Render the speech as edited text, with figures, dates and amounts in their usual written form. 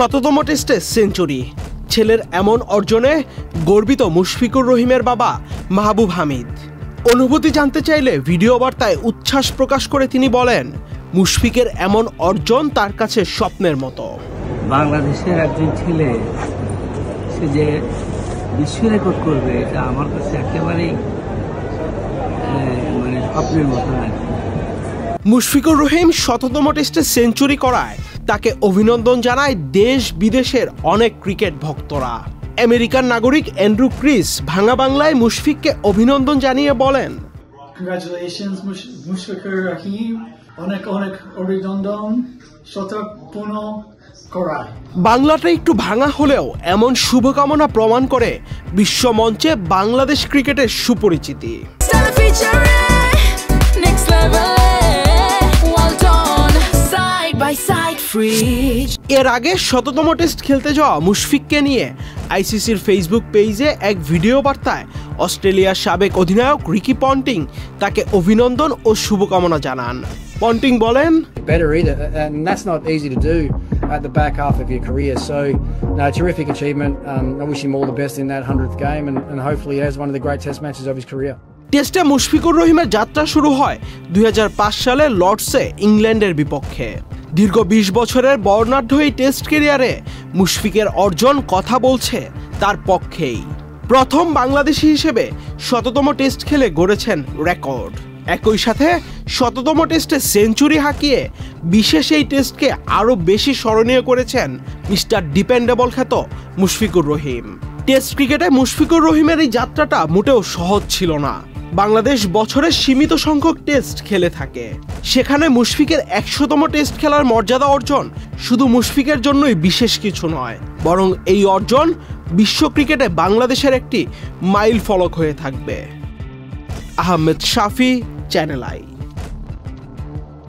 শততম টেস্টে সেঞ্চুরি। ছেলের এমন অর্জনে গর্বিত মুশফিকুর রহিমের বাবা মাহবুব হামিদ। অনুভূতি জানতে চাইলে ভিডিও বার্তায় উচ্ছ্বাস প্রকাশ করে তিনি বলেন, মুশফিকের এমন অর্জন তার কাছে স্বপ্নের মতো। বাংলাদেশের একজন ছেলে সে যে বিশ্ব রেকর্ড করবে এটা আমার কাছে একেবারেই স্বপ্নের মতো লাগে। মুশফিকুর রহিম শততম টেস্টে সেঞ্চুরি করায় তাকে অভিনন্দন জানায় দেশ বিদেশের অনেক ক্রিকেট ভক্তরা। আমেরিকান নাগরিক অ্যান্ড্রু ক্রিস ভাঙা বাংলায় মুশফিককে অভিনন্দন জানিয়ে বলেন, কংগ্রাচুলেশনস মুশফিকুর রহিম, অনেক অনেক অভিনন্দন শতপূর্ণ করায়। বাংলাটা একটু ভাঙা হলেও এমন শুভকামনা প্রমাণ করে বিশ্ব মঞ্চে বাংলাদেশ ক্রিকেটের সুপরিচিতি। এর আগে শততম টেস্ট খেলতে যাওয়া মুশফিককে নিয়ে আইসিসির ফেসবুক পেজে এক ভিডিও বার্তায় অস্ট্রেলিয়ার সাবেক অধিনায়ক রিকি পন্টিং তাকে অভিনন্দন ও শুভকামনা জানান। পন্টিং বলেন, at the back half of your career, so no, terrific achievement. I wish him all the best in that 100th game, and hopefully he has one of the great test matches of his career. টেস্টে মুশফিকুর রহিমের যাত্রা শুরু হয় 2005 সালে লর্ডসে ইংল্যান্ডের বিপক্ষে। দীর্ঘ 20 বছরের বর্ণাঢ্য এই টেস্ট ক্যারিয়ারে মুশফিকের অর্জন কথা বলছে তার পক্ষেই। প্রথম বাংলাদেশি হিসেবে শততম টেস্ট খেলে গড়েছেন রেকর্ড। একই সাথে শততম টেস্টে সেঞ্চুরি হাঁকিয়ে বিশেষ এই টেস্টকে আরও বেশি স্মরণীয় করেছেন মিস্টার ডিপেন্ডেবল খ্যাত মুশফিকুর রহিম। টেস্ট ক্রিকেটে মুশফিকুর রহিমের এই যাত্রাটা মোটেও সহজ ছিল না। বাংলাদেশ বছরে সীমিত সংখ্যক টেস্ট খেলে থাকে, সেখানে মুশফিকের 100তম টেস্ট খেলার মর্যাদা অর্জন শুধু মুশফিকের জন্যই বিশেষ কিছু নয়, বরং এই অর্জন বিশ্ব ক্রিকেটে বাংলাদেশের একটি মাইল ফলক হয়ে থাকবে। আহমেদ শাফি, চ্যানেল আই।